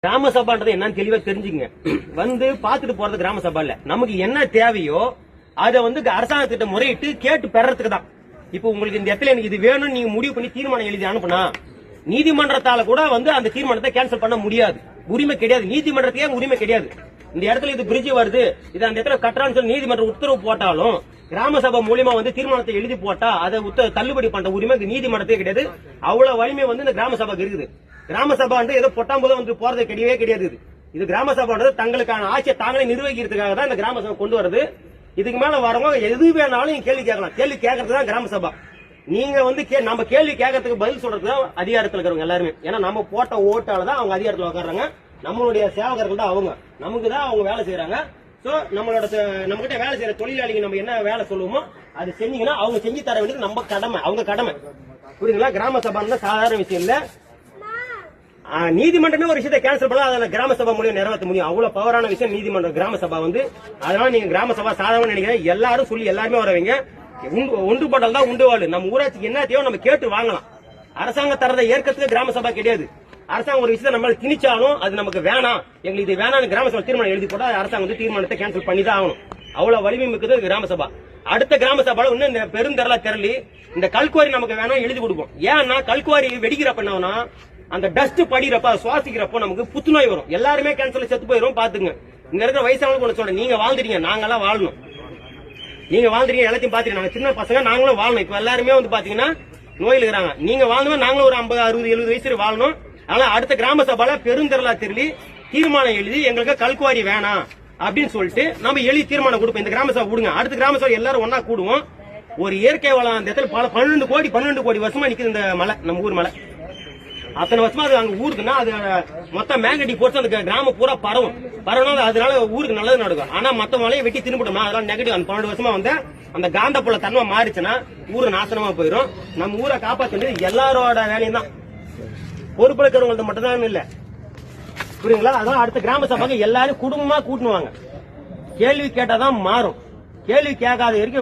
கிராம சபான்றது என்னன்னு தெளிவா தெரிஞ்சுங்க. வந்து பாத்துட்டு போறது கிராம சபா இல்ல. நமக்கு என்ன தேவையோ அதை வந்து அரசாங்கத்திட்ட முறையிட்டு கேட்டு பெறறதுக்கு தான். இப்போ உங்களுக்கு இந்த இடத்துல எனக்கு இது வேணும்னு நீங்க முடிவு பண்ணி தீர்மானம் எழுதி அனுப்புனா நீதிமன்றத்தால கூட வந்து அந்த தீர்மானத்தை கேன்சல் பண்ண முடியாது. உரிமை கிடையாது. நீதிமன்றத்துக்கே உரிமை கிடையாது. இந்த இடத்துல இது பிரிட்ஜ் வருது, இது அந்த இடத்துல கட்டுறான்னு சொல்லி நீதிமன்றம் உத்தரவு போட்டாலும் கிராம சபை மூலியமா வந்து தீர்மானத்தை எழுதி போட்டா அதை தள்ளுபடி பண்ற உரிமை நீதிமன்றத்தே கிடையாது. அவ்வளவு வலிமை வந்து இந்த கிராம சபைக்கு இருக்குது. கிராம சபா ஏதோ பொட்டாம்போது வந்து போறது கிடையவே கிடையாது. இது கிராம சபான்றது தங்களுக்கான ஆட்சியை தாங்களே நிர்வகிக்கிறதுக்காக தான் இந்த கிராம சபை கொண்டு வருது. இதுக்கு மேல வரவங்க எது வேணாலும் நீங்க கேள்வி கேட்கலாம். கேள்வி கேட்கறது தான் கிராம சபா. நீங்க வந்து நம்ம கேள்வி கேட்கறதுக்கு பதில் சொல்றது தான் அதிகாரத்தில் இருக்கிறவங்க எல்லாருமே. ஏன்னா நம்ம போட்ட ஓட்டால தான் அவங்க அதிகாரத்தில் உட்காடுறாங்க. நம்மளுடைய சேவகர்கள் தான் அவங்க. நமக்கு தான் அவங்க வேலை செய்யறாங்க. சோ நம்மளோட நம்ம கிட்ட வேலை செய்யற தொழிலாளிகள் நம்ம என்ன வேலை சொல்லுவோமோ அது செஞ்சீங்கன்னா அவங்க செஞ்சு தர வேண்டியது நம்ம கடமை, அவங்க கடமை. புரியுதுங்களா? கிராம சபான்னு சாதாரண விஷயம் இல்ல. நீதிமன்றமே ஒரு விஷயத்தை கேன்சல் பண்ணலாம், அதை கிராம சபா மூலியம் நிறைவேற்ற முடியும். அவ்வளவு பவரான விஷயம் நீதிமன்றம் கிராம சபா வந்து. அதனால நீங்க கிராம சபா சாதாரண நினைக்கிறேன். எல்லாரும் சொல்லி எல்லாருமே வரவங்க ஒன்றுபட்டல் தான் உண்டு வாழ். நம்ம ஊராட்சிக்கு என்ன தேவை நம்ம கேட்டு வாங்கலாம். அரசாங்கம் தரதை ஏற்கிறதுக்கு கிராம சபா கிடையாது. அரசாங்கம் ஒரு விஷயத்தை நம்மளால திணிச்சாலும் அது நமக்கு வேணாம், எங்களுக்கு இது வேணாம் கிராம சபா தீர்மானம் எழுதி போட்டா அரசாங்கம் வந்து தீர்மானத்தை கேன்சல் பண்ணி தான் ஆகணும். அவ்வளவு வலிமை மிக்கது கிராம சபா. அடுத்த கிராம சபால இன்னும் இந்த பெருந்தரலா திரளி இந்த கல்குவாரி நமக்கு வேணாம் எழுதி கொடுப்போம். ஏன்னா கல்குவாரி வெடிக்கிறப்ப என்னன்னா அந்த டஸ்ட் படிக்கிறப்ப சுவாசிக்கிறப்போ நமக்கு புத்துநோய் வரும். எல்லாருமே கேன்சர்ல செத்து போயிரும். பாத்துங்க. இங்க இருக்கிற வயசானவங்க சொல்றேன், நீங்க வாழ்ந்துட்டீங்க, நாங்கெல்லாம் வாழணும். நீங்க வாழ்ந்துட்டீங்க, எல்லாத்தையும் பாத்துட்டு நாங்க சின்ன பசங்க நாங்களும் வாழணும். இப்ப எல்லாருமே வந்து பாத்தீங்கன்னா நோயில் இருக்கிறாங்க. நீங்க வாழ்ந்தோம், நாங்களும் ஒரு 50, 60, 70 வயசு வாழணும். ஆனா அடுத்த கிராம சபால பெருந்தரலா தெரியலி தீர்மானம் எழுதி எங்களுக்கு கல்குவாரி வேணாம் அப்படின்னு சொல்லிட்டு நம்ம எழுதி தீர்மானம் கொடுப்போம். இந்த கிராம சபா விடுங்க. அடுத்த கிராம சபா எல்லாரும் ஒன்னா கூடுவோம். ஒரு இயற்கை வளம் அந்த இடத்துல 12 கோடி வருஷமா நிக்குது இந்த மலை, நம்ம ஊர் மலை. அத்தனை வருஷமா அது அங்க ஊருக்குன்னா அது மொத்தம் மேக்னெட்டிக் போர்ஸ் அந்த கிராமம் பூரா பரவணும். அதனால ஊருக்கு நல்லது நடக்கும். ஆனா மத்த மலையை வெட்டி திரும்பிட்டோம்னா அதெல்லாம் நெகட்டிவ். அந்த 12 வருஷமா வந்து அந்த காந்த புல தன்மை மாறிச்சுன்னா ஊரு நாசனமா போயிடும். நம்ம ஊரை காப்பாற்ற எல்லாரோட வேலையும் தான். பொறுப்பு இருக்கிறவங்க மட்டும் தான் இல்ல. புரியுங்களா? அதான் அடுத்த கிராம சபாக்கு எல்லாரும் குடும்பமா கூட்டணுவாங்க. கேள்வி கேட்டாதான் மாறும். கேள்வி கேட்காத வரைக்கும்